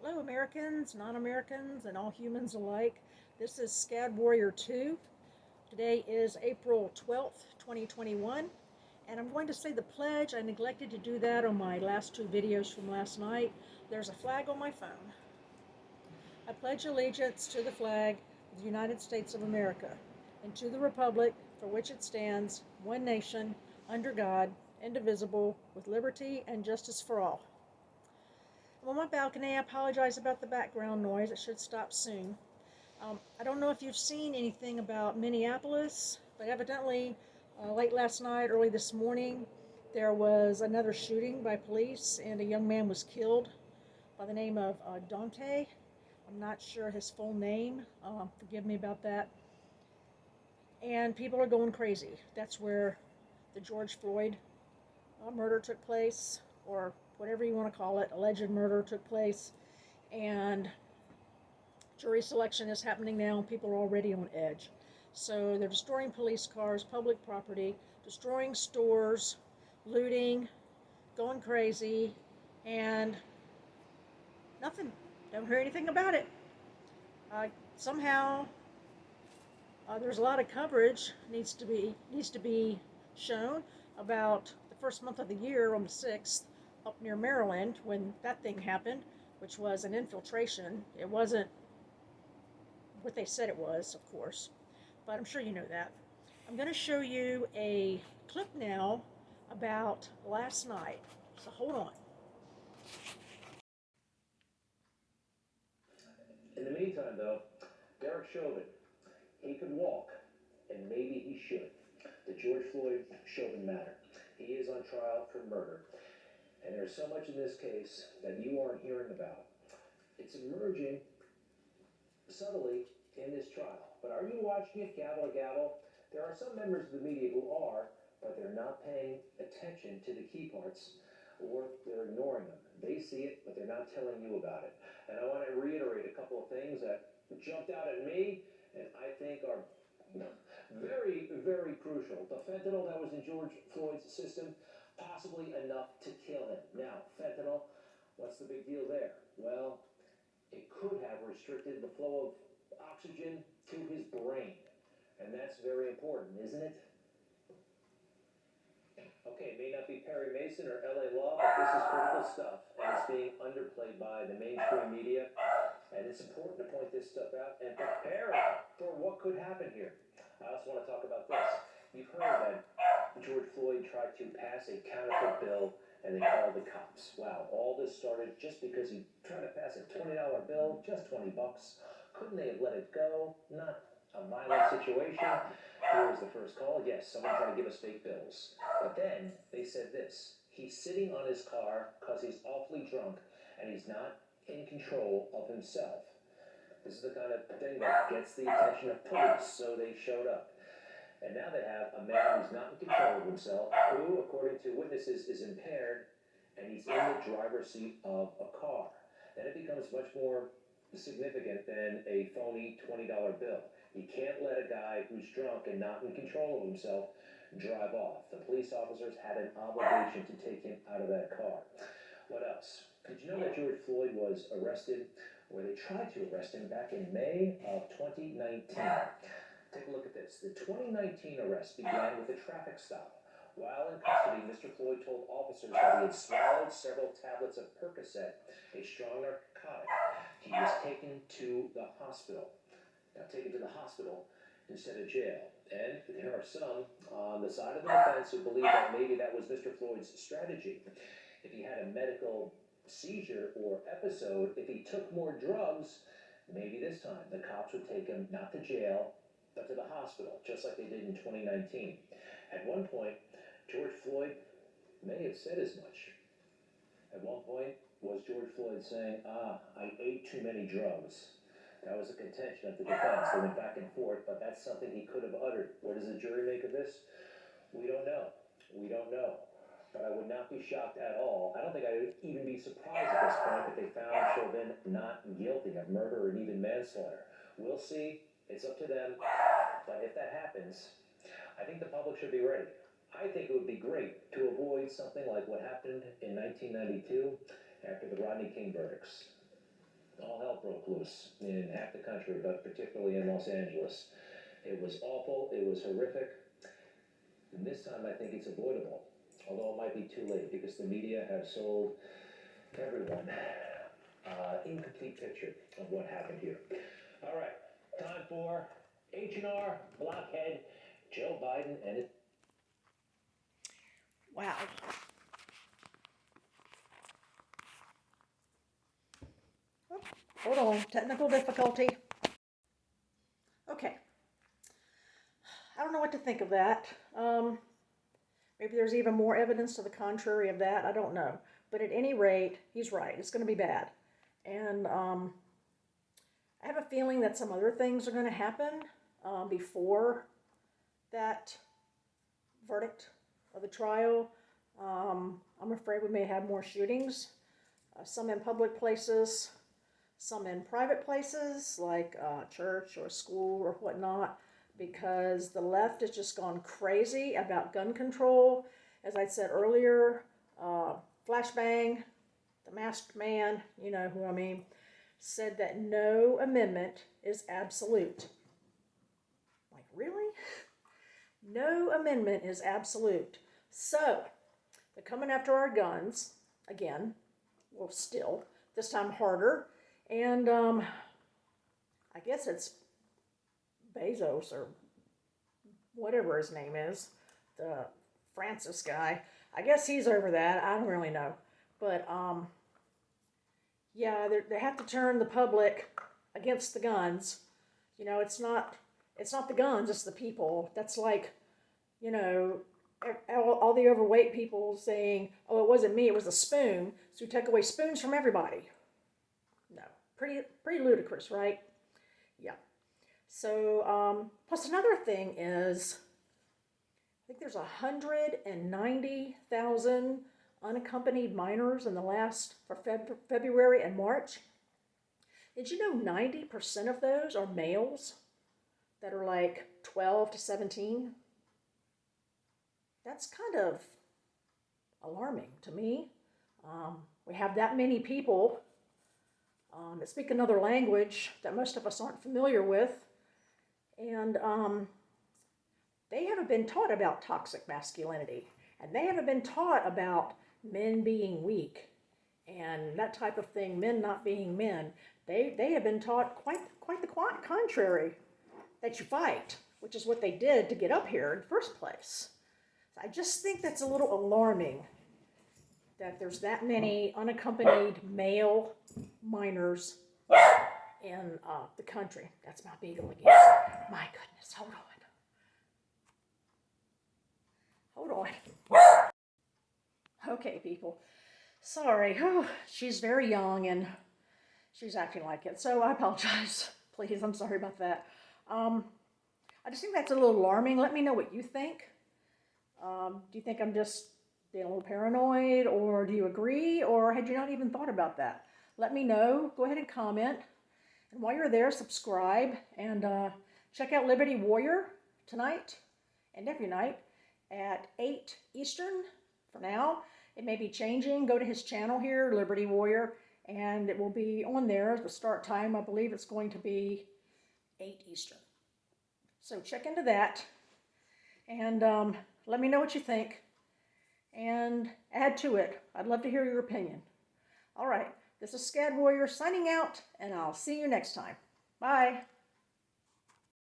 Hello, Americans, non-Americans, and all humans alike. This is SCAD Warrior 2. Today is April 12th, 2021, and I'm going to say the pledge. I neglected to do that on my last two videos from last night. There's a flag on my phone. I pledge allegiance to the flag of the United States of America and to the republic for which it stands, one nation, under God, indivisible, with liberty and justice for all. I'm on my balcony. I apologize about the background noise. It should stop soon. I don't know if you've seen anything about Minneapolis, but evidently late last night, early this morning, there was another shooting by police and a young man was killed by the name of Dante. I'm not sure his full name. Forgive me about that. And people are going crazy. That's where the George Floyd murder took place, or whatever you want to call it, alleged murder took place. And jury selection is happening now, and people are already on edge. So they're destroying police cars, public property, destroying stores, looting, going crazy, and nothing. Don't hear anything about it. Somehow, there's a lot of coverage needs to be shown about the first month of the year on the 6th up near Maryland when that thing happened, which was an infiltration. It wasn't what they said it was, of course, but I'm sure you know that. I'm going to show you a clip now about last night, so hold on. In the meantime, though, Derek Chauvin, he could walk, and maybe he should. The George Floyd Chauvin matter. He is on trial for murder. And there's so much in this case that you aren't hearing about. It's emerging subtly in this trial. But are you watching it gavel to gavel? There are some members of the media who are, but they're not paying attention to the key parts, or they're ignoring them. They see it, but they're not telling you about it. And I want to reiterate a couple of things that jumped out at me and I think are very, very crucial. The fentanyl that was in George Floyd's system, possibly enough to kill him. Now, fentanyl, what's the big deal there? Well, it could have restricted the flow of oxygen to his brain. And that's very important, isn't it? Okay, it may not be Perry Mason or LA Law, but this is critical stuff, and it's being underplayed by the mainstream media. And it's important to point this stuff out and prepare for what could happen here. I also want to talk about this. You've heard that George Floyd tried to pass a counterfeit bill and they called the cops. Wow, all this started just because he tried to pass a $20 bill, just 20 bucks. Couldn't they have let it go? Not a violent situation. Here was the first call. Yes, someone trying to give us fake bills. But then they said this. He's sitting on his car because he's awfully drunk and he's not in control of himself. This is the kind of thing that gets the attention of police, so they showed up. And now they have a man who's not in control of himself, who, according to witnesses, is impaired, and he's in the driver's seat of a car. Then it becomes much more significant than a phony $20 bill. You can't let a guy who's drunk and not in control of himself drive off. The police officers had an obligation to take him out of that car. What else? Did you know that George Floyd was arrested, or they tried to arrest him back in May of 2019? Take a look at this. The 2019 arrest began with a traffic stop. While in custody, Mr. Floyd told officers that he had swallowed several tablets of Percocet, a strong narcotic. He was taken to the hospital. Now, taken to the hospital instead of jail. And there are some on the side of the defense who believe that maybe that was Mr. Floyd's strategy. If he had a medical seizure or episode, if he took more drugs, maybe this time the cops would take him not to jail, but to the hospital, just like they did in 2019. At one point, George Floyd may have said as much. At one point, was George Floyd saying, I ate too many drugs? That was a contention of the defense. They went back and forth, but that's something he could have uttered. What does the jury make of this? We don't know. We don't know. But I would not be shocked at all. I don't think I would even be surprised at this point if they found Chauvin not guilty of murder and even manslaughter. We'll see. It's up to them. But if that happens, I think the public should be ready. I think it would be great to avoid something like what happened in 1992 after the Rodney King verdicts. All hell broke loose in half the country, but particularly in Los Angeles. It was awful, it was horrific, and this time I think it's avoidable. Although it might be too late because the media have sold everyone incomplete picture of what happened here. All right, time for H&R Blockhead, Joe Biden and his... Wow. Oh, hold on, technical difficulty. Okay. I don't know what to think of that. Maybe there's even more evidence to the contrary of that. I don't know. But at any rate, he's right. It's going to be bad. And I have a feeling that some other things are going to happen before that verdict of the trial. I'm afraid we may have more shootings, some in public places, some in private places like church or school or whatnot, because the left has just gone crazy about gun control. As I said earlier, Flashbang, the masked man, you know who I mean, said that no amendment is absolute. Like, really? No amendment is absolute. So, they're coming after our guns again. Well, still, this time harder. And I guess it's Bezos or whatever his name is, the Francis guy. I guess he's over that. I don't really know. But yeah, they have to turn the public against the guns. You know, it's not the guns, it's the people. That's like, you know, all the overweight people saying, "Oh, it wasn't me, it was a spoon." So we take away spoons from everybody. No, pretty ludicrous, right? Yeah. So plus another thing is, I think there's 190,000 unaccompanied minors in the last for February and March. Did you know 90% of those are males that are like 12 to 17? That's kind of alarming to me. We have that many people that speak another language that most of us aren't familiar with, and they haven't been taught about toxic masculinity, and they haven't been taught about men being weak and that type of thing, men not being men. They have been taught quite the contrary, that you fight, which is what they did to get up here in the first place. So I just think that's a little alarming that there's that many unaccompanied male minors in the country. That's my beagle again. My goodness, hold on. Okay, people. Sorry. Oh, she's very young and she's acting like it. So I apologize. Please, I'm sorry about that. I just think that's a little alarming. Let me know what you think. Do you think I'm just being a little paranoid, or do you agree, or had you not even thought about that? Let me know. Go ahead and comment. And while you're there, subscribe and check out Liberty Warrior tonight and every night at 8 Eastern for now. It may be changing. Go to his channel here, Liberty Warrior, and it will be on there. The start time, I believe it's going to be 8 Eastern. So check into that and let me know what you think and add to it. I'd love to hear your opinion. All right, this is Scad Warrior signing out, and I'll see you next time. Bye.